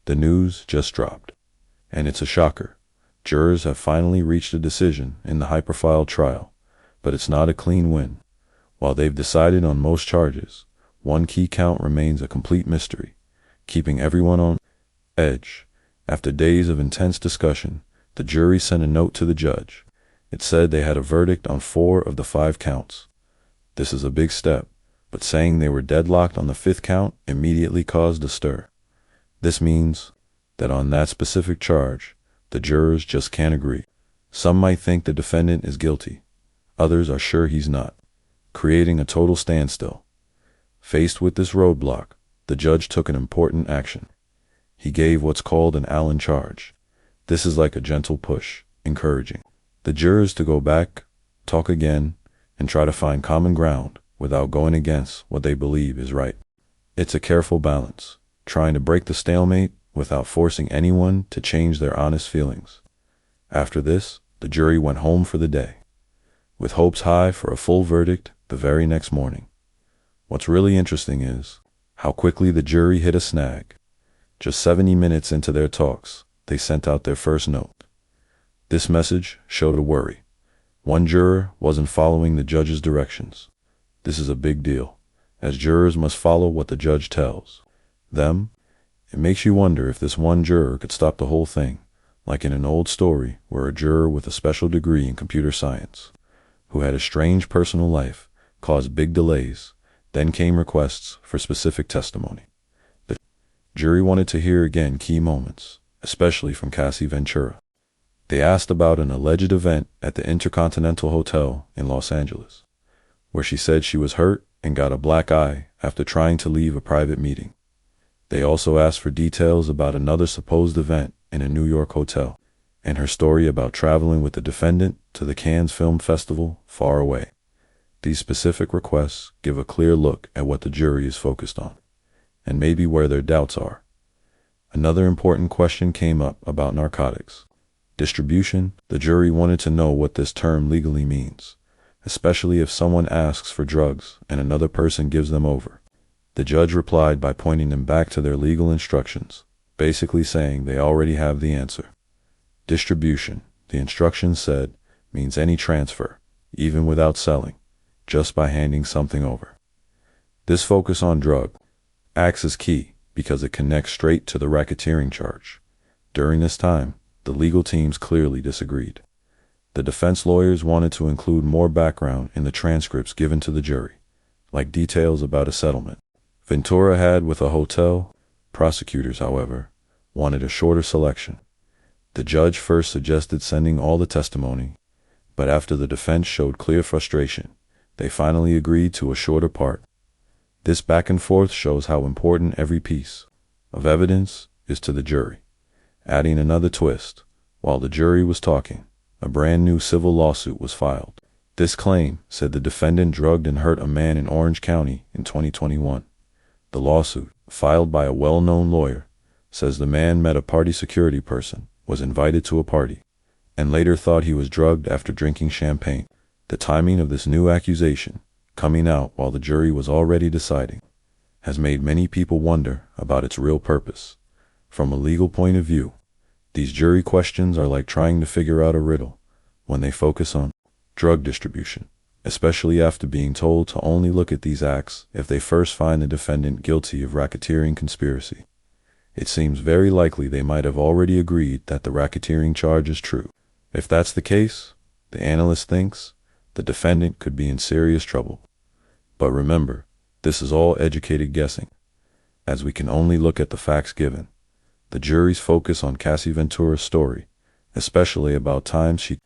The news just dropped. And it's a shocker. Jurors have finally reached a decision in the high-profile trial, but it's not a clean win. While they've decided on most charges, one key count remains a complete mystery, keeping everyone on edge. After days of intense discussion, the jury sent a note to the judge. It said they had a verdict on 4 of the 5 counts. This is a big step, but saying they were deadlocked on the 5th count immediately caused a stir. This means that on that specific charge, the jurors just can't agree. Some might think the defendant is guilty. Others are sure he's not, creating a total standstill. Faced with this roadblock, the judge took an important action. He gave what's called an Allen charge. This is like a gentle push, encouraging the jurors to go back, talk again, and try to find common ground without going against what they believe is right. It's a careful balance, trying to break the stalemate without forcing anyone to change their honest feelings. After this, the jury went home for the day, with hopes high for a full verdict the very next morning. What's really interesting is how quickly the jury hit a snag. Just 70 minutes into their talks, they sent out their first note. This message showed a worry. One juror wasn't following the judge's directions. This is a big deal, as jurors must follow what the judge tells them. It makes you wonder if this one juror could stop the whole thing, like in an old story where a juror with a special degree in computer science, who had a strange personal life, caused big delays. Then came requests for specific testimony. The jury wanted to hear again key moments, especially from Cassie Ventura. They asked about an alleged event at the Intercontinental Hotel in Los Angeles, where she said she was hurt and got a black eye after trying to leave a private meeting. They also asked for details about another supposed event in a New York hotel, and her story about traveling with the defendant to the Cannes Film Festival far away. These specific requests give a clear look at what the jury is focused on, and maybe where their doubts are. Another important question came up about narcotics. Distribution. The jury wanted to know what this term legally means, especially if someone asks for drugs and another person gives them over. The judge replied by pointing them back to their legal instructions, basically saying they already have the answer. Distribution, the instructions said, means any transfer, even without selling, just by handing something over. This focus on drug acts as key because it connects straight to the racketeering charge. During this time, the legal teams clearly disagreed. The defense lawyers wanted to include more background in the transcripts given to the jury, like details about a settlement Ventura had with a hotel. Prosecutors, however, wanted a shorter selection. The judge first suggested sending all the testimony, but after the defense showed clear frustration, they finally agreed to a shorter part. This back and forth shows how important every piece of evidence is to the jury. Adding another twist, while the jury was talking, a brand new civil lawsuit was filed. This claim said the defendant drugged and hurt a man in Orange County in 2021. The lawsuit, filed by a well-known lawyer, says the man met a party security person, was invited to a party, and later thought he was drugged after drinking champagne. The timing of this new accusation, coming out while the jury was already deciding, has made many people wonder about its real purpose. From a legal point of view, these jury questions are like trying to figure out a riddle when they focus on drug distribution, especially after being told to only look at these acts if they first find the defendant guilty of racketeering conspiracy. It seems very likely they might have already agreed that the racketeering charge is true. If that's the case, the analyst thinks the defendant could be in serious trouble. But remember, this is all educated guessing, as we can only look at the facts given. The jury's focus on Cassie Ventura's story, especially about times she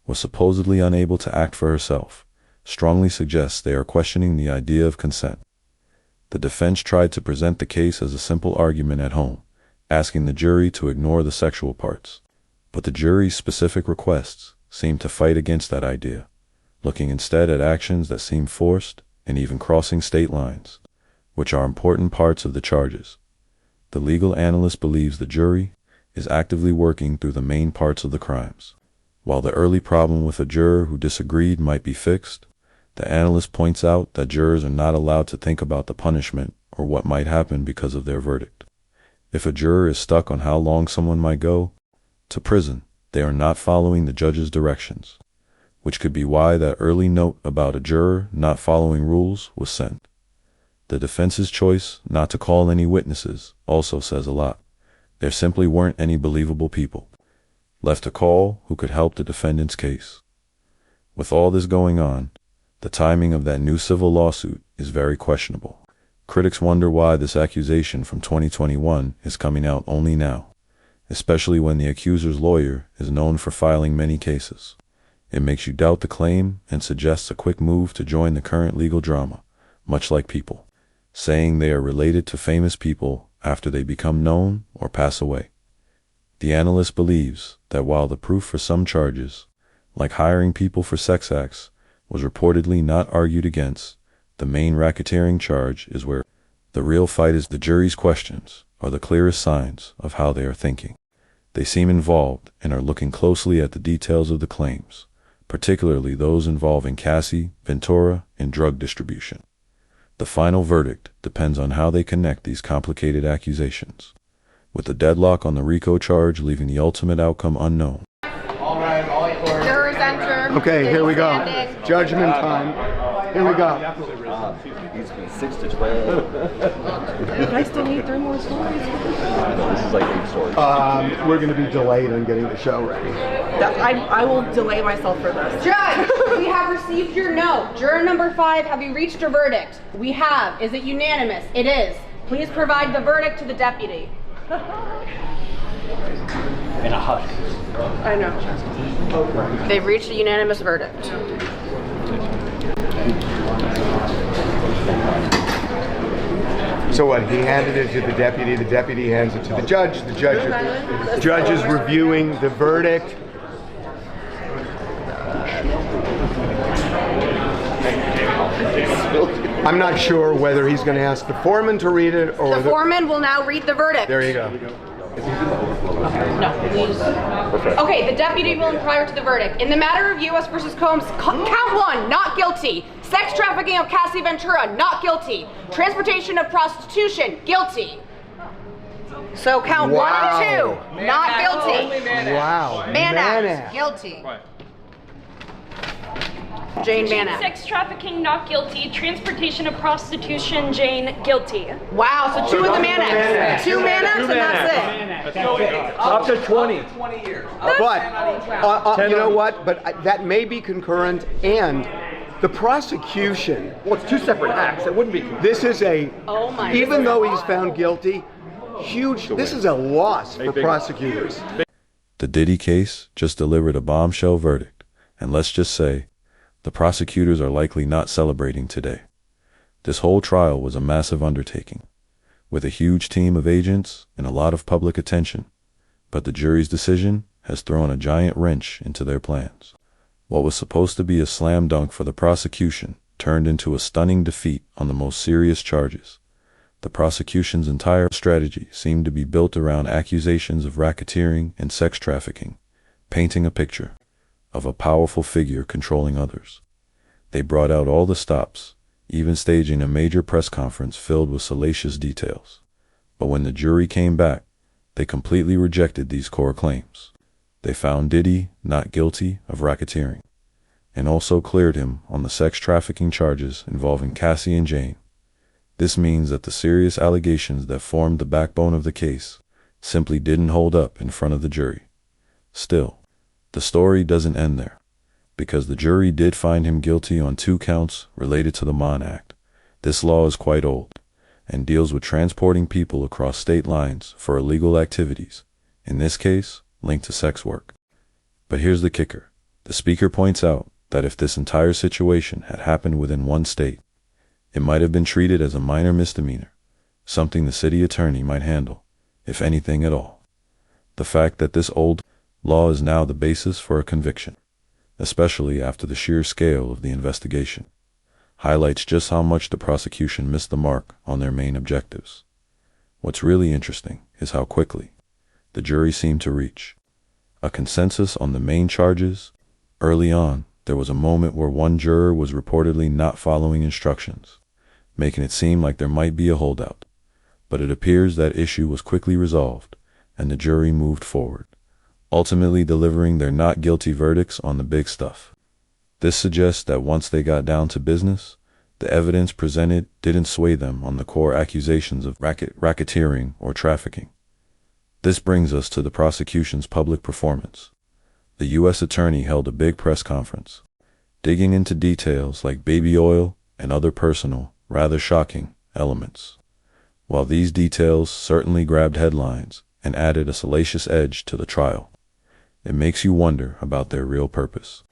was supposedly unable to act for herself, strongly suggests they are questioning the idea of consent. The defense tried to present the case as a simple argument at home, asking the jury to ignore the sexual parts. But the jury's specific requests seem to fight against that idea, looking instead at actions that seem forced and even crossing state lines, which are important parts of the charges. The legal analyst believes the jury is actively working through the main parts of the crimes. While the early problem with a juror who disagreed might be fixed, the analyst points out that jurors are not allowed to think about the punishment or what might happen because of their verdict. If a juror is stuck on how long someone might go to prison, they are not following the judge's directions, which could be why that early note about a juror not following rules was sent. The defense's choice not to call any witnesses also says a lot. There simply weren't any believable people left to call who could help the defendant's case. With all this going on, the timing of that new civil lawsuit is very questionable. Critics wonder why this accusation from 2021 is coming out only now, especially when the accuser's lawyer is known for filing many cases. It makes you doubt the claim and suggests a quick move to join the current legal drama, much like people saying they are related to famous people after they become known or pass away. The analyst believes that while the proof for some charges, like hiring people for sex acts, was reportedly not argued against, the main racketeering charge is where the real fight is. The jury's questions are the clearest signs of how they are thinking. They seem involved and are looking closely at the details of the claims, particularly those involving Cassie, Ventura, and drug distribution. The final verdict depends on how they connect these complicated accusations, with the deadlock on the RICO charge leaving the ultimate outcome unknown. Jurors enter. Okay, here we go. Judgment time. Here we go. He's been 6 to 12. I still need 3 more stories. This is like 8 stories. We're going to be delayed on getting the show ready. I will delay myself for this. Judge, we have received your note. Juror number 5, have you reached a verdict? We have. Is it unanimous? It is. Please provide the verdict to the deputy. In a hush. I know. They've reached a unanimous verdict. So what, he handed it to the deputy hands it to the judge judge is reviewing the verdict. I'm not sure whether he's going to ask the foreman to read it or The foreman will now read the verdict. There you go. No, please. Okay, the deputy will inquire to the verdict. In the matter of U.S. versus Combs, count 1, not guilty. Sex trafficking of Cassie Ventura, not guilty. Transportation of prostitution, guilty. So count 1 and 2, not guilty. Wow. Mann Act, guilty. Jane Mann Act. Sex trafficking, not guilty. Transportation of prostitution, Jane, guilty. Wow, so 2 of the Mann Acts. 2 Mann Acts and that's it. Up to 20. But, you know what? But that may be concurrent, and the prosecution, Well, it's 2 separate acts. It wouldn't be. this is a, Oh my even goodness. though he's found guilty, huge, this is a loss for prosecutors. The Diddy case just delivered a bombshell verdict, and let's just say, the prosecutors are likely not celebrating today. This whole trial was a massive undertaking, with a huge team of agents and a lot of public attention, but the jury's decision has thrown a giant wrench into their plans. What was supposed to be a slam dunk for the prosecution turned into a stunning defeat on the most serious charges. The prosecution's entire strategy seemed to be built around accusations of racketeering and sex trafficking, painting a picture of a powerful figure controlling others. They brought out all the stops, even staging a major press conference filled with salacious details. But when the jury came back, they completely rejected these core claims. They found Diddy not guilty of racketeering, and also cleared him on the sex trafficking charges involving Cassie and Jane. This means that the serious allegations that formed the backbone of the case simply didn't hold up in front of the jury. Still, the story doesn't end there, because the jury did find him guilty on 2 counts related to the Mann Act. This law is quite old, and deals with transporting people across state lines for illegal activities, in this case, linked to sex work. But here's the kicker. The speaker points out that if this entire situation had happened within one state, it might have been treated as a minor misdemeanor, something the city attorney might handle, if anything at all. The fact that this old law is now the basis for a conviction, especially after the sheer scale of the investigation, highlights just how much the prosecution missed the mark on their main objectives. What's really interesting is how quickly the jury seemed to reach a consensus on the main charges. Early on, there was a moment where one juror was reportedly not following instructions, making it seem like there might be a holdout. but it appears that issue was quickly resolved, and the jury moved forward, ultimately delivering their not guilty verdicts on the big stuff. This suggests that once they got down to business, the evidence presented didn't sway them on the core accusations of racketeering or trafficking. This brings us to the prosecution's public performance. The U.S. attorney held a big press conference, digging into details like baby oil and other personal, rather shocking, elements. While these details certainly grabbed headlines and added a salacious edge to the trial, it makes you wonder about their real purpose.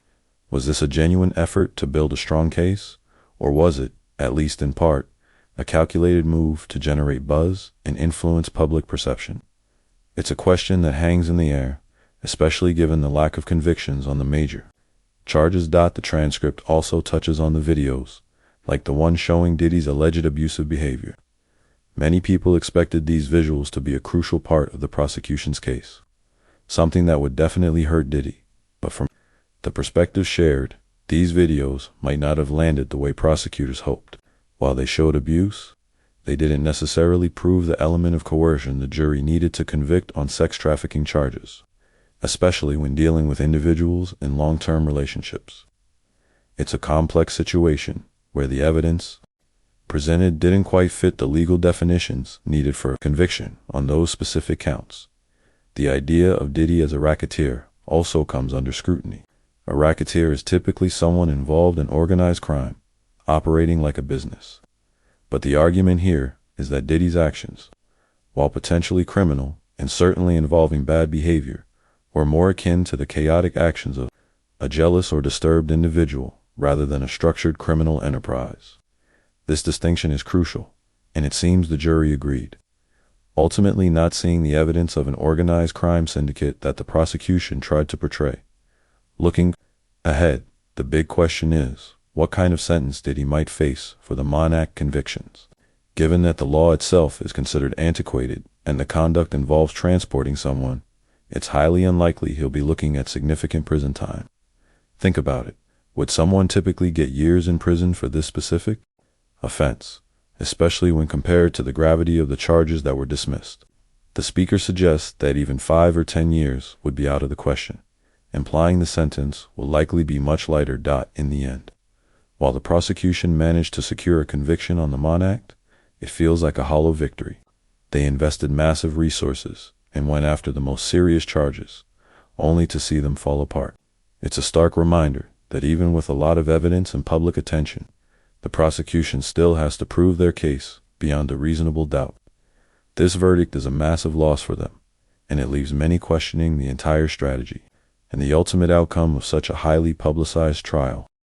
Was this a genuine effort to build a strong case, or was it, at least in part, a calculated move to generate buzz and influence public perception? It's a question that hangs in the air, especially given the lack of convictions on the major charges. The transcript also touches on the videos, like the one showing Diddy's alleged abusive behavior. Many people expected these visuals to be a crucial part of the prosecution's case, something that would definitely hurt Diddy, but from the perspective shared, these videos might not have landed the way prosecutors hoped. While they showed abuse, they didn't necessarily prove the element of coercion the jury needed to convict on sex trafficking charges, especially when dealing with individuals in long-term relationships. It's a complex situation where the evidence presented didn't quite fit the legal definitions needed for a conviction on those specific counts. The idea of Diddy as a racketeer also comes under scrutiny. A racketeer is typically someone involved in organized crime, operating like a business. But the argument here is that Diddy's actions, while potentially criminal and certainly involving bad behavior, were more akin to the chaotic actions of a jealous or disturbed individual rather than a structured criminal enterprise. This distinction is crucial, and it seems the jury agreed, ultimately not seeing the evidence of an organized crime syndicate that the prosecution tried to portray. Looking ahead, the big question is, what kind of sentence Diddy might face for the Mann Act convictions? Given that the law itself is considered antiquated and the conduct involves transporting someone, it's highly unlikely he'll be looking at significant prison time. Think about it. Would someone typically get years in prison for this specific offense, especially when compared to the gravity of the charges that were dismissed? The speaker suggests that even 5 or 10 years would be out of the question, implying the sentence will likely be much lighter. In the end, while the prosecution managed to secure a conviction on the Mann Act, it feels like a hollow victory. They invested massive resources and went after the most serious charges, only to see them fall apart. It's a stark reminder that even with a lot of evidence and public attention, the prosecution still has to prove their case beyond a reasonable doubt. This verdict is a massive loss for them, and it leaves many questioning the entire strategy and the ultimate outcome of such a highly publicized trial.